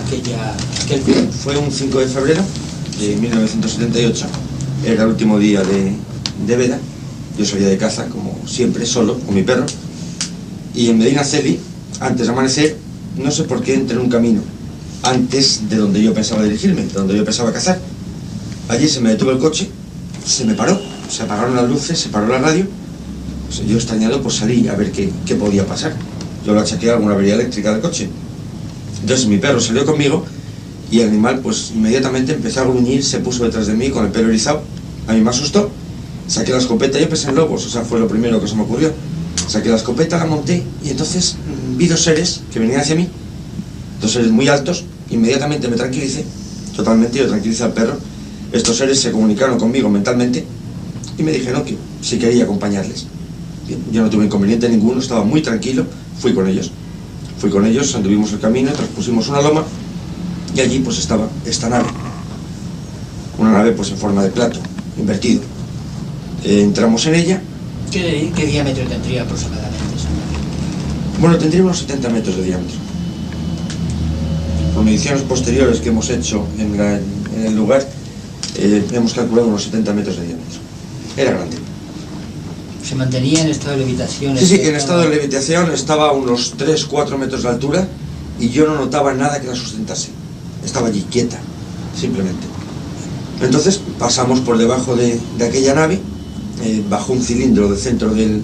aquel día? Fue un 5 de febrero de 1978, era el último día de veda. Yo salía de caza, como siempre, solo, con mi perro, y en Medinaceli, antes de amanecer, no sé por qué entré en un camino, antes de donde yo pensaba dirigirme, de donde yo pensaba cazar. Allí se me detuvo el coche, se me paró, se apagaron las luces, se paró la radio. O sea, yo extrañado, pues salí a ver qué podía pasar. Yo lo achaqué a alguna avería eléctrica del coche. Entonces mi perro salió conmigo y el animal pues inmediatamente empezó a gruñir, se puso detrás de mí con el pelo erizado. A mí me asustó, saqué la escopeta, yo pensé en lobos, o sea, fue lo primero que se me ocurrió. Saqué la escopeta, la monté y entonces vi dos seres que venían hacia mí, dos seres muy altos. Inmediatamente me tranquilicé, totalmente, yo tranquilicé al perro. Estos seres se comunicaron conmigo mentalmente y me dijeron que si quería acompañarles. Bien, yo no tuve inconveniente ninguno, estaba muy tranquilo, fui con ellos, anduvimos el camino, transpusimos una loma y allí pues estaba esta nave, una nave pues en forma de plato, invertido. Entramos en ella. ¿Qué diámetro tendría aproximadamente esa nave? Bueno, tendría unos 70 metros de diámetro. Por mediciones posteriores que hemos hecho en el lugar, hemos calculado unos 70 metros de diámetro. Era grande. ¿Se mantenía en estado de levitación? Sí, en estado de levitación, estaba a unos 3-4 metros de altura y yo no notaba nada que la sustentase. Estaba allí, quieta, simplemente. Entonces pasamos por debajo de aquella nave, bajo un cilindro del centro de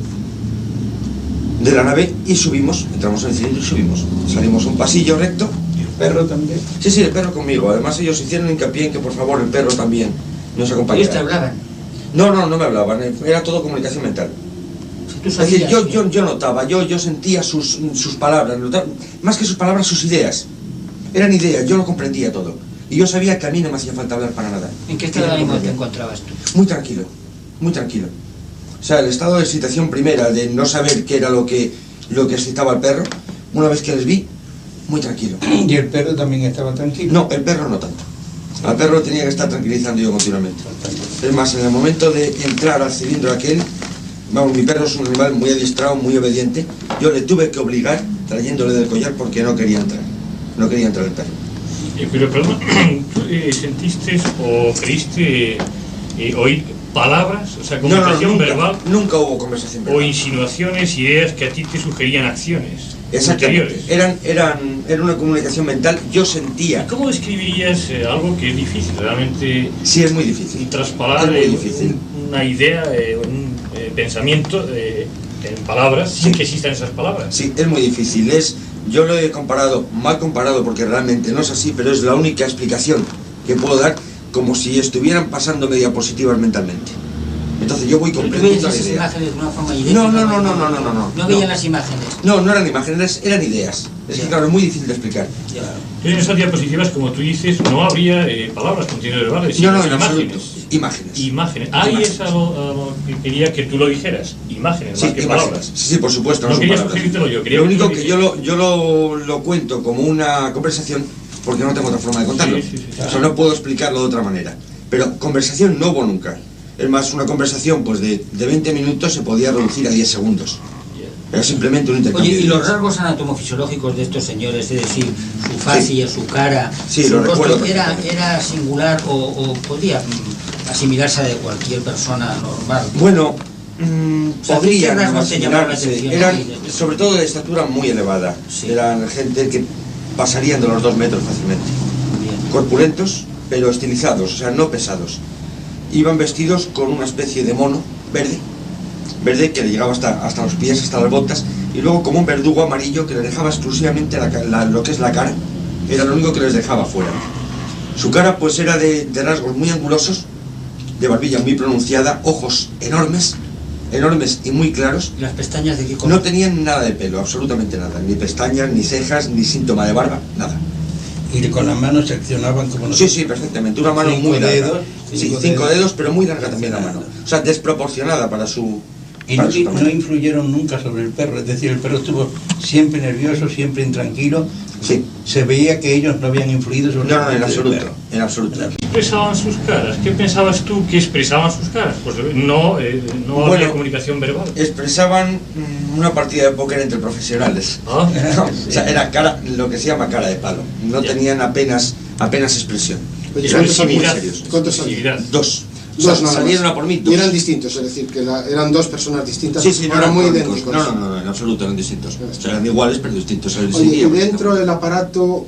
la nave y subimos, entramos en el cilindro y subimos. Salimos un pasillo recto. ¿Y el perro también? Sí, el perro conmigo. Además ellos hicieron hincapié en que por favor el perro también nos acompañara. ¿Ellos te hablaban? No me hablaban, era todo comunicación mental. Es decir, yo notaba, yo sentía sus palabras, más que sus palabras, sus ideas. Eran ideas, yo lo comprendía todo. Y yo sabía que a mí no me hacía falta hablar para nada. ¿En qué estado de ánimo te encontrabas tú? Muy tranquilo, muy tranquilo. O sea, el estado de excitación primera, de no saber qué era lo que excitaba al perro, una vez que les vi, muy tranquilo. ¿Y el perro también estaba tranquilo? No, el perro no tanto. Al perro tenía que estar tranquilizando yo continuamente. Es más, en el momento de entrar al cilindro aquel, vamos, mi perro es un animal muy adiestrado, muy obediente, yo le tuve que obligar trayéndole del collar porque no quería entrar. No quería entrar el perro. Pero perdón, ¿tú sentiste o creíste oír palabras, o sea, conversación verbal? Nunca hubo conversación verbal. O insinuaciones, ideas que a ti te sugerían acciones. Exactamente. Era una comunicación mental, yo sentía. ¿Y cómo describirías algo que es difícil, realmente? Sí, es muy difícil. Traspalar una idea, un pensamiento en palabras, sin que existan esas palabras. Sí, es muy difícil. Yo lo he comparado, mal comparado porque realmente no es así, pero es la única explicación que puedo dar, como si estuvieran pasándome diapositivas mentalmente. Entonces yo voy comprendiendo la idea. ¿Veías esas imágenes de una forma idéntica? ¿No veían las imágenes? No eran imágenes, eran ideas. Es que claro, es muy difícil de explicar. En esas diapositivas, como tú dices, no habría palabras, contenidos verbales, sino en imágenes. Imágenes. Ahí es algo que quería que tú lo dijeras. Imágenes, más que palabras. Sí, por supuesto. No quería sugerírtelo yo. Lo único que yo lo cuento como una conversación porque no tengo otra forma de contarlo. O sea, no puedo explicarlo de otra manera. Pero conversación no hubo nunca. Es más, una conversación pues de 20 minutos se podía reducir a 10 segundos. Era simplemente un intercambio. Oye, ¿y los rasgos anatomofisiológicos de estos señores, es decir, su facie, su cara, sí, su lo rostro, era singular o podía asimilarse a de cualquier persona normal? Bueno, podrían asimilarse. Eran, sobre todo, de estatura muy elevada. Sí. Eran gente que pasarían de los 2 metros fácilmente. Bien. Corpulentos, pero estilizados, o sea, no pesados. Iban vestidos con una especie de mono verde que le llegaba hasta los pies, hasta las botas, y luego como un verdugo amarillo que le dejaba exclusivamente lo que es la cara, era lo único que les dejaba fuera. Su cara pues era de rasgos muy angulosos, de barbilla muy pronunciada, ojos enormes y muy claros. ¿Y las pestañas de qué color? No tenían nada de pelo, absolutamente nada, ni pestañas, ni cejas, ni síntoma de barba, nada. ¿Y con las manos se accionaban como nosotros? Sí, perfectamente, una mano muy larga. Sí, 5 dedos, pero muy larga también la mano. O sea, desproporcionada para su Y no influyeron nunca sobre el perro, es decir, el perro estuvo siempre nervioso, siempre intranquilo. Sí. Se veía que ellos no habían influido sobre No, en absoluto, en absoluto. ¿Qué expresaban sus caras? ¿Qué pensabas tú que expresaban sus caras? Pues no había comunicación verbal. Expresaban una partida de póker entre profesionales. Ah. No, o sea, era cara, lo que se llama cara de palo. No tenían apenas expresión. Oye, ¿cuántos años? Dos. Dos nada salieron más. a por mí. Y eran distintos, es decir, que eran dos personas distintas. Sí, no eran muy crónicos. idénticos. No, en absoluto eran distintos. O sea, eran iguales, pero distintos. Oye, y dentro del aparato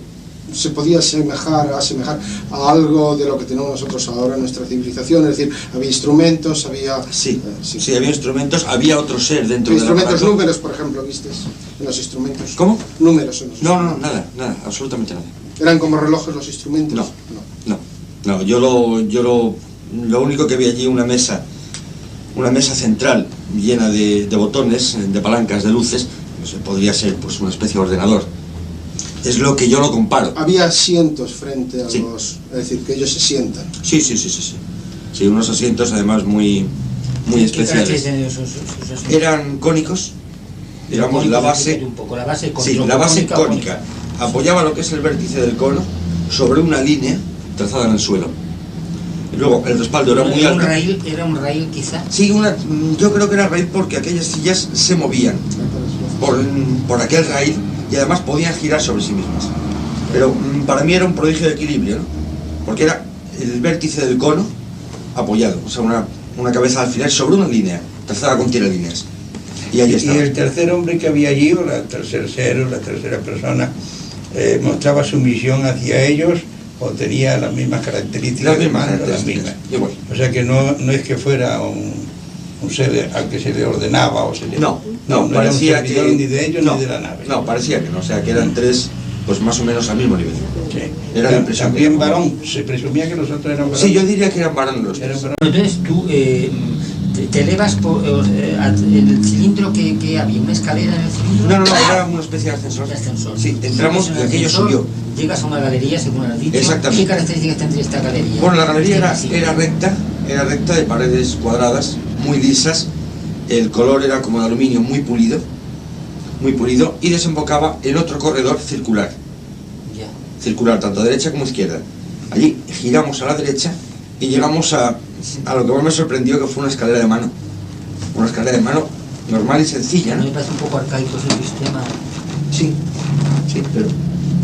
se podía asemejar a algo de lo que tenemos nosotros ahora en nuestra civilización, es decir, había instrumentos, había... Sí, había instrumentos, había otro ser dentro del aparato. Instrumentos, números, por ejemplo, ¿vistes? En los instrumentos. ¿Cómo? Números en los instrumentos. No, nada, absolutamente nada. ¿Eran como relojes los instrumentos? No, yo lo único que vi allí, una mesa central llena de botones, de palancas, de luces, no sé, podría ser pues una especie de ordenador. Es lo que yo lo comparo. Había asientos frente a los... Es decir, que ellos se sientan. Sí. Sí, unos asientos además muy especiales. Eran cónicos, digamos, la base... Sí, la base cónica. Apoyaba lo que es el vértice del cono sobre una línea trazada en el suelo. Y luego el respaldo era muy alto. ¿Era un raíl quizá? Sí, yo creo que era raíl porque aquellas sillas se movían por aquel raíl y además podían girar sobre sí mismas. Pero para mí era un prodigio de equilibrio, ¿no? Porque era el vértice del cono apoyado, o sea, una cabeza al final sobre una línea, trazada con tiralíneas. Y ahí estaba. Y el tercer hombre que había allí, o la tercera persona, mostraba sumisión hacia ellos o tenía las mismas características. Las mismas. O sea que no es que fuera un ser al que se le ordenaba o se le... No era parecía un servidor ni de ellos ni de la nave. No, parecía que no, o sea que eran tres, pues más o menos al mismo nivel. Sí. Era la impresión. También varón, se presumía que los otros eran varón. Sí, yo diría que eran varones los tres. Entonces tú te elevas en el cilindro que había, una escalera en el cilindro. No, era una especie de ascensor. Sí, entramos y aquello subió. Llegas a una galería, según has dicho. Exactamente. ¿Qué características tendría esta galería? Bueno, la galería era recta de paredes cuadradas, muy lisas. El color era como de aluminio, muy pulido, y desembocaba en otro corredor circular. Circular, tanto a derecha como a izquierda. Allí giramos a la derecha y llegamos a lo que más me sorprendió, que fue una escalera de mano. Una escalera de mano normal y sencilla, ¿no? Me parece un poco arcaico ese sistema. Sí, pero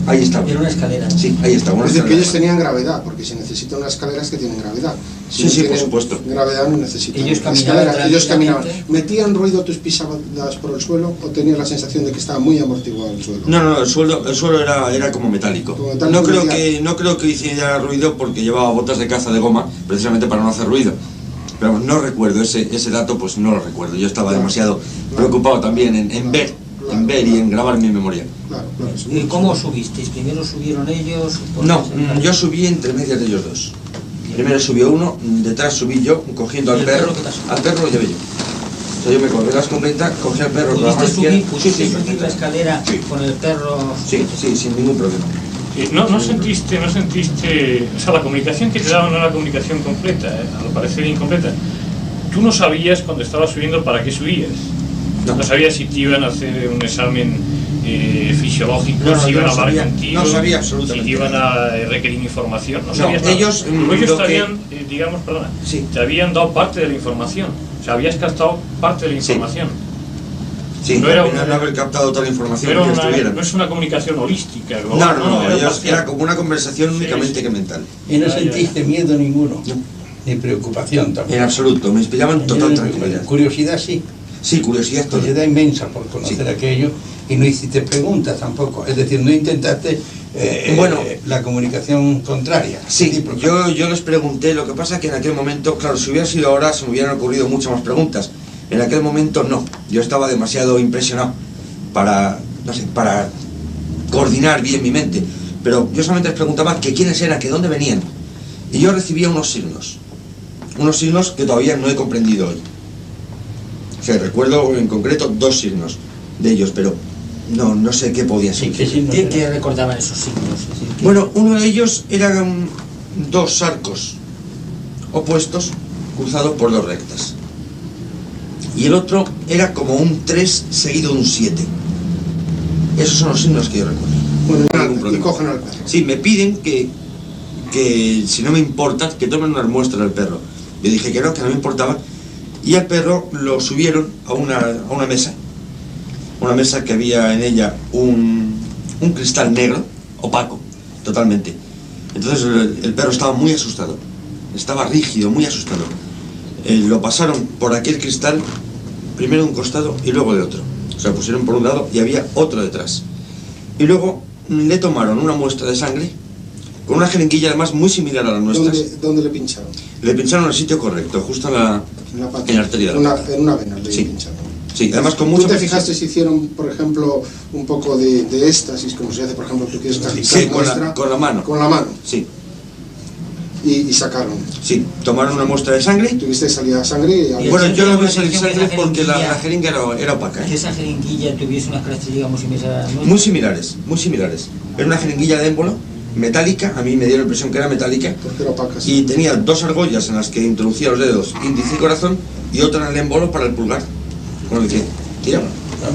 ahí estaba. Era una escalera. Sí, ahí estaba. Es decir, que ellos tenían gravedad, porque se necesitan unas escaleras que tienen gravedad. Si sí, por supuesto. Gravedad no necesitan. Ellos caminaban. ¿Metían ruido tus pisadas por el suelo o tenías la sensación de que estaba muy amortiguado el suelo? No, el suelo era como metálico. No creo que hiciera ruido porque llevaba botas de caza de goma, precisamente para no hacer ruido. Pero no recuerdo ese dato, pues no lo recuerdo. Yo estaba demasiado preocupado también en ver y en grabar mi memoria. ¿Y cómo subisteis? ¿Primero subieron ellos? No, yo subí entre medias de ellos dos. Primero subió uno, detrás subí yo, cogiendo al perro lo llevé yo. O sea, yo me colgué la escombrita, cogí al perro con la mano izquierda. ¿Pudiste subir la escalera con el perro? Sí, sin ningún problema. ¿No sentiste, o sea, la comunicación que te daban no era la comunicación completa, al parecer incompleta? Tú no sabías cuando estabas subiendo para qué subías. No sabías si te iban a hacer un examen fisiológico, si iban a hablar contigo, no sabía absolutamente si te iban a requerir información. No sabías nada. Ellos te habían, te habían dado parte de la información. O sea, habías captado parte de la información. Sí, no haber captado toda la información que estuvieran. No es una comunicación holística. No, era como una conversación únicamente que mental. ¿Y no sentiste miedo ninguno? No. Ni preocupación tampoco. En absoluto, me inspiraban total tranquilidad. Curiosidad sí. Sí, curiosidad total. Curiosidad inmensa por conocer aquello, y no hiciste preguntas tampoco. Es decir, no intentaste la comunicación contraria. Sí, yo les pregunté, lo que pasa que en aquel momento, claro, si hubiera sido ahora se me hubieran ocurrido muchas más preguntas. En aquel momento no, yo estaba demasiado impresionado para coordinar bien mi mente, pero yo solamente les preguntaba que quiénes eran, que dónde venían, y yo recibía unos signos que todavía no he comprendido hoy. O sea, recuerdo en concreto 2 signos de ellos, pero no sé qué podía ser. ¿Qué recordaban esos signos? Es decir, bueno, uno de ellos eran 2 arcos opuestos cruzados por 2 rectas. y el otro era como un 3 seguido de un 7. Esos son los signos que yo recuerdo. Bueno, y cogen al perro. Sí, me piden que si no me importa, que tomen unas muestras del perro. Yo dije que no me importaba. Y al perro lo subieron a una mesa. Una mesa que había en ella un cristal negro, opaco, totalmente. Entonces el perro estaba muy asustado. Estaba rígido, muy asustado. Lo pasaron por aquel cristal, primero de un costado y luego de otro. O sea, lo pusieron por un lado y había otro detrás. Y luego le tomaron una muestra de sangre con una jeringuilla además muy similar a las nuestras. ¿Dónde le pincharon? Le pincharon en el sitio correcto, justo en la arteria de la pata. En una vena le Sí. pincharon. Sí, además con mucha ¿Tú te precisión. fijaste si hicieron, por ejemplo, un poco de éxtasis, como se hace, por ejemplo, tú quieres practicar Sí, muestra? con la mano. Con la mano. Sí, Y sacaron. sí, tomaron una muestra de sangre. Tuviste salida sangre y Bueno, yo no vi atención salir que sangre esa porque la jeringuilla- jeringa era opaca. Que esa jeringuilla tuviese unas características muy similares a las Muy similares, muy similares. Era una jeringuilla de émbolo, metálica, a mí me dio la impresión que era metálica, porque era opaca. y tenía 2 argollas en las que introducía los dedos índice y corazón, y otra en el émbolo para el pulgar, con el que tiraba.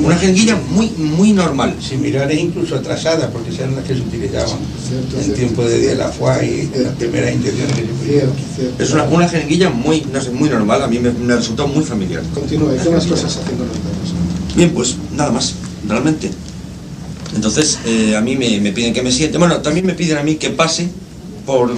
Una jeringuilla muy normal. Similares incluso atrasadas, porque eran las que se utilizaban Cierto, en cierto. tiempo de la FUA y en las primeras intenciones que se pusieron. Cierto. Es una jeringuilla muy, no sé, muy normal, a mí me resultó muy familiar. Continúa, ¿y qué más cosas hacen con los perros? Bien, pues nada más, realmente. Entonces, a mí me piden que me siente. Bueno, también me piden a mí que pase por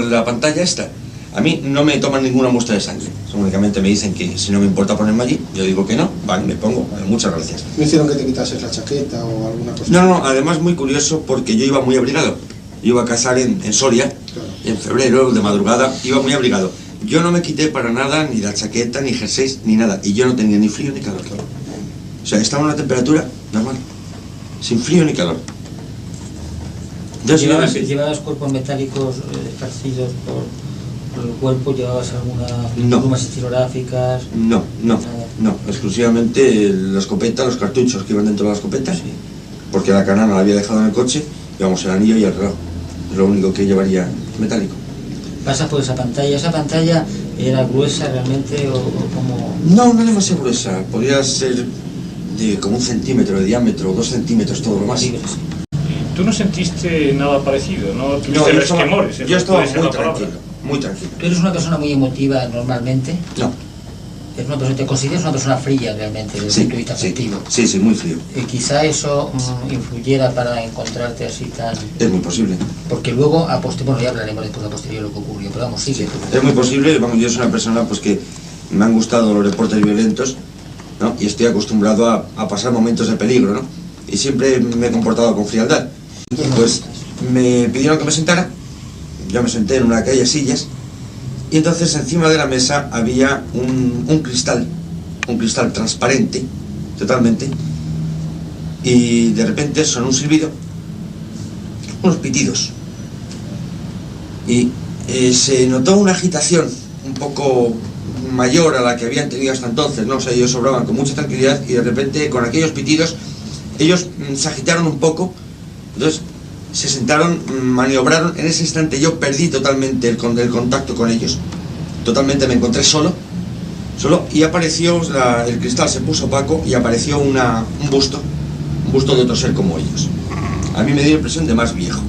la pantalla esta. A mí no me toman ninguna muestra de sangre. Únicamente me dicen que si no me importa ponerme allí, yo digo que no, vale, me pongo, muchas gracias. ¿No hicieron que te quitases la chaqueta o alguna cosa? No, además muy curioso porque yo iba muy abrigado. Yo iba a cazar en Soria, Claro. en febrero, de madrugada, iba muy abrigado. Yo no me quité para nada, ni la chaqueta, ni jerseys, ni nada. Y yo no tenía ni frío ni calor. O sea, estaba a una temperatura normal, sin frío ni calor. ¿Llevabas cuerpos metálicos esparcidos por el cuerpo? ¿Llevabas algunas plumas estilográficas? No, exclusivamente la escopeta, los cartuchos que iban dentro de la escopeta, porque la canana la había dejado en el coche, llevamos el anillo y el reloj. Es lo único que llevaría metálico. ¿Pasas por esa pantalla era gruesa realmente o como...? No demasiado gruesa, podría ser de como 1 centímetro de diámetro, 2 centímetros, todo lo más. Sí. ¿Tú no sentiste nada parecido? ¿No No, tuviste yo estaba, resquemores? yo estaba Puede ser muy la palabra. tranquilo, muy tranquilo. ¿Tú eres una persona muy emotiva normalmente? No, ¿Te consideras una persona fría realmente desde sí, el punto de vista afectivo? sí, muy frío. Y quizá eso influyera para encontrarte así tan... Es muy posible. Porque luego, bueno, ya hablaremos después a posteriori lo que ocurrió, pero vamos, sigue. Es muy posible, vamos, yo soy una persona pues que me han gustado los deportes violentos, ¿no? Y estoy acostumbrado a pasar momentos de peligro, ¿no? Y siempre me he comportado con frialdad. Pues me pidieron que me sentara, yo me senté en una de aquellas sillas, y entonces encima de la mesa había un cristal transparente, totalmente, y de repente sonó un silbido, unos pitidos, y se notó una agitación un poco mayor a la que habían tenido hasta entonces, ¿no? O sea, ellos sobraban con mucha tranquilidad y de repente con aquellos pitidos ellos se agitaron un poco, entonces se sentaron, maniobraron. En ese instante yo perdí totalmente el contacto con ellos, totalmente me encontré solo, y apareció, el cristal se puso opaco y apareció un busto de otro ser como ellos. A mí me dio la impresión de más viejo.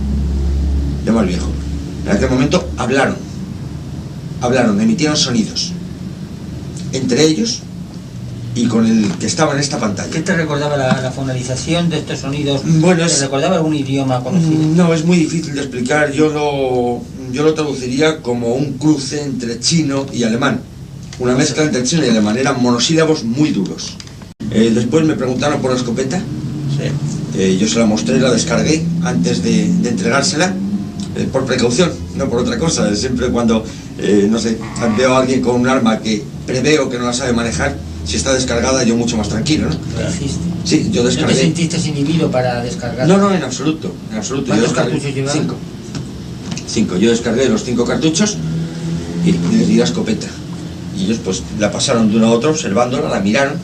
En aquel momento hablaron, emitieron sonidos, entre ellos y con el que estaba en esta pantalla. ¿Qué te recordaba la fonalización de estos sonidos? Bueno, ¿Te recordaba algún idioma conocido? No, es muy difícil de explicar. Yo lo traduciría como un cruce entre chino y alemán. Una mezcla entre chino y alemán. Eran monosílabos muy duros. Después me preguntaron por la escopeta. Sí. Yo se la mostré, la descargué antes de entregársela, por precaución, no por otra cosa. Siempre cuando, no sé, veo a alguien con un arma que preveo que no la sabe manejar, si está descargada yo mucho más tranquilo, ¿no? ¿Lo hiciste? Sí, yo ¿No descargué. te sentiste inhibido para descargar? No, en absoluto. ¿Cuántos cartuchos llevaban? 5. Yo descargué los 5 cartuchos y les di la escopeta. Y ellos pues la pasaron de uno a otro observándola, la miraron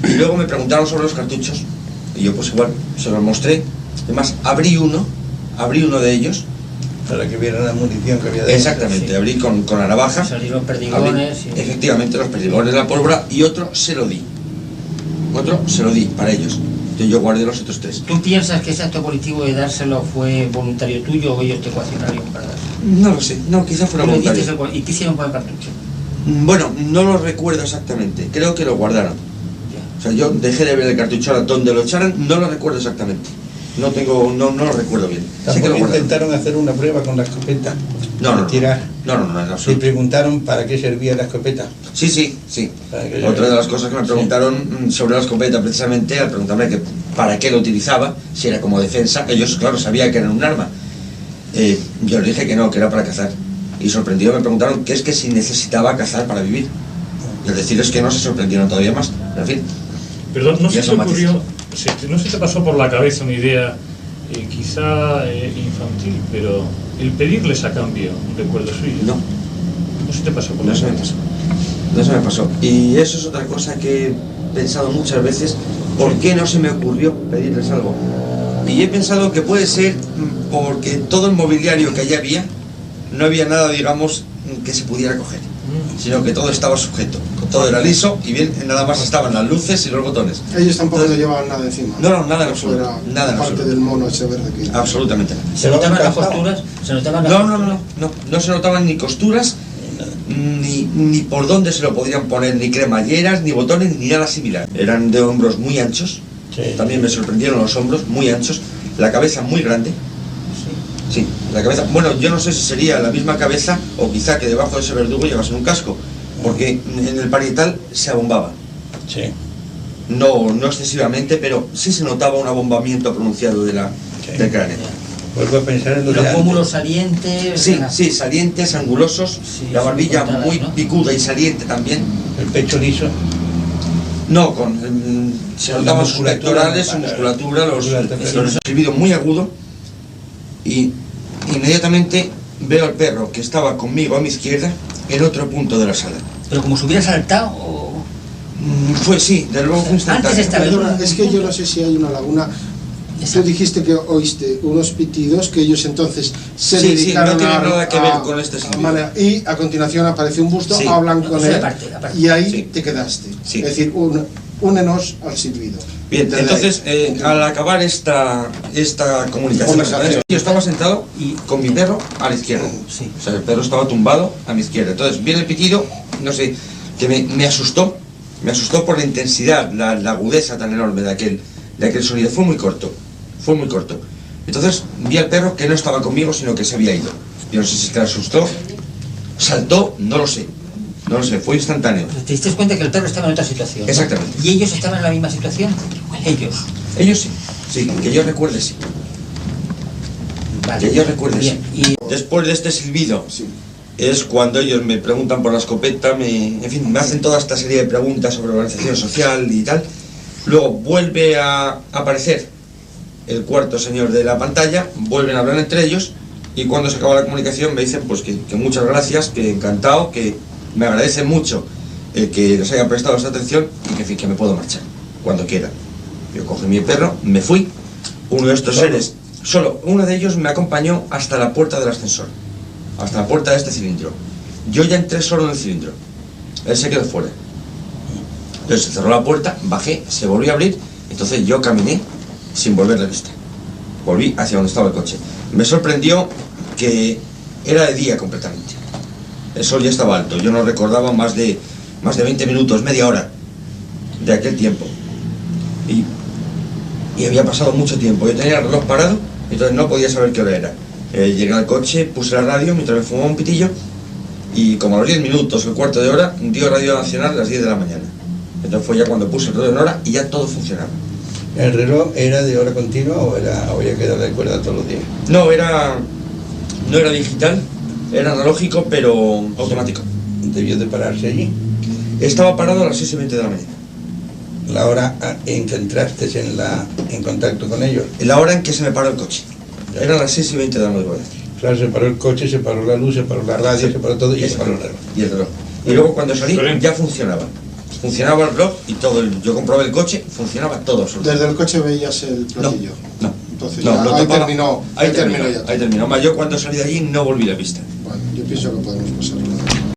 y luego me preguntaron sobre los cartuchos y yo pues igual se los mostré. Además abrí uno de ellos para que vieran la munición que había dentro. Exactamente, Sí. abrí con la navaja. Salieron perdigones. Abrí, efectivamente, los perdigones, la pólvora, y otro se lo di. Otro se lo di para ellos. Entonces yo guardé los otros 3. ¿Tú piensas que ese acto colectivo de dárselo fue voluntario tuyo o ellos te coaccionaron para dárselo? No lo sé, no, quizá fuera Tú le diste voluntario. ¿Y qué hicieron con el cartucho? Bueno, no lo recuerdo exactamente, creo que lo guardaron. Ya. O sea, yo dejé de ver el cartucho, ahora donde lo echaran, no lo recuerdo exactamente. No lo recuerdo bien. Sé que Tampoco lo guardaron. intentaron hacer una prueba con la escopeta. No, Tirar. no, en Y absoluto. preguntaron para qué servía la escopeta. Sí. Para que- Otra de las cosas que me preguntaron sobre la escopeta, precisamente, al preguntarme que para qué lo utilizaba, si era como defensa, ellos, claro, sabían que era un arma. Yo les dije que no, que era para cazar. Y sorprendido me preguntaron que es que si necesitaba cazar para vivir. Y al decirles que no, se sorprendieron todavía más. En fin, Perdón, ¿no se Ya te son matices. ocurrió, no se te pasó por la cabeza una idea, quizá infantil, pero el pedirles a cambio un recuerdo suyo? no, ¿No se te pasó por no la se me cabeza? pasó. No se me pasó. Y eso es otra cosa que he pensado muchas veces. ¿Por qué no se me ocurrió pedirles algo? Y he pensado que puede ser porque todo el mobiliario que allí había, no había nada, digamos, que se pudiera coger, sino que todo estaba sujeto. Todo era liso y bien, nada más estaban las luces y los botones. Ellos tampoco Entonces, le llevaban nada encima. No, nada en Eso absoluto. era Nada en parte absoluto. del mono ese verde que era. Absolutamente nada. ¿Se notaban las cansado? costuras? ¿Se notaban las No costuras? no se notaban ni costuras, ni por dónde se lo podrían poner, ni cremalleras, ni botones, ni nada similar. Eran de hombros muy anchos, Sí. también me sorprendieron los hombros muy anchos, la cabeza muy grande. Sí, la cabeza, bueno, yo no sé si sería la misma cabeza o quizá que debajo de ese verdugo llevase un casco, porque en el parietal se abombaba. Sí. No excesivamente, pero sí se notaba un abombamiento pronunciado del cráneo. Vuelvo a pensar en lo de Los antes. pómulos salientes. Sí, salientes, angulosos, Sí, la barbilla cortadas, muy ¿no? picuda y saliente también. El pecho liso. No, se Con notaban la sus musculatura, pectorales, su musculatura, los musculatura. silbido muy agudo, y inmediatamente veo al perro que estaba conmigo a mi izquierda en otro punto de la sala. Pero como si hubiera saltado o... Fue sí, de luego fue instantáneo. Antes estaba- Perdona, es que yo no sé si hay una laguna. Tú Exacto. dijiste que oíste unos pitidos que ellos entonces se Sí, dedicaron no tiene a, nada que ver a- con este a silbido. y a continuación aparece un busto, Sí. hablan No, con sí, él aparte. y ahí Sí. te quedaste. Sí. Es decir, únenos al silbido. Bien, Desde entonces, ahí. al acabar esta comunicación, Conversación. yo estaba sentado y con mi perro a la izquierda. Sí. O sea, el perro estaba tumbado a mi izquierda. Entonces, viene el pitido, no sé, que me asustó. Me asustó por la intensidad, la agudeza tan enorme de aquel sonido. Fue muy corto. Entonces, vi al perro que no estaba conmigo, sino que se había ido. Yo no sé si es que le asustó, saltó, no lo sé, fue instantáneo. ¿Te diste cuenta que el perro estaba en otra situación? ¿no? Exactamente. ¿Y ellos estaban en la misma situación? Ellos. Ellos sí, que yo recuerde sí. Vale. Que yo recuerde sí. Bien. Y Después de este silbido, Sí. es cuando ellos me preguntan por la escopeta, me hacen toda esta serie de preguntas sobre organización social y tal. Luego vuelve a aparecer el cuarto señor de la pantalla, vuelven a hablar entre ellos y cuando se acaba la comunicación me dicen pues que muchas gracias, que encantado, que me agradecen mucho que les haya prestado esta atención y que, en fin, que me puedo marchar cuando quiera. Yo cogí mi perro, me fui, uno de estos seres, solo uno de ellos me acompañó hasta la puerta del ascensor, hasta la puerta de este cilindro. Yo ya entré solo en el cilindro, él se quedó fuera. Entonces se cerró la puerta, bajé, se volvió a abrir, entonces yo caminé sin volver la vista. Volví hacia donde estaba el coche. Me sorprendió que era de día completamente. El sol ya estaba alto, yo no recordaba más de 20 minutos, media hora de aquel tiempo. Y había pasado mucho tiempo. Yo tenía el reloj parado, entonces no podía saber qué hora era. Llegué al coche, puse la radio mientras me fumaba un pitillo y como a los 10 minutos, el cuarto de hora, dio Radio Nacional a las 10 de la mañana. Entonces fue ya cuando puse el reloj en hora y ya todo funcionaba. ¿El reloj era de hora continua o había que darle cuerda todos los días? No era digital, era analógico, pero automático. Debió de pararse allí. Estaba parado a las 6:20 de la mañana. La hora en que entraste en contacto con ellos. La hora en que se me paró el coche. Eran las 6:20 de la madrugada. Claro, se paró el coche, se paró la luz, se paró la radio, se paró todo y se paró el reloj. Y el reloj. Y luego cuando salí Excelente. ya funcionaba. Funcionaba el reloj y todo. Yo comprobé el coche, funcionaba todo absolutamente. Desde el coche veías el No, platillo. no. Entonces No, ya, lo ahí tapaba. terminó, Ahí ahí terminó terminó. ya. Ahí terminó. Más yo cuando salí de allí no volví la pista. Bueno, yo pienso que podemos pasar.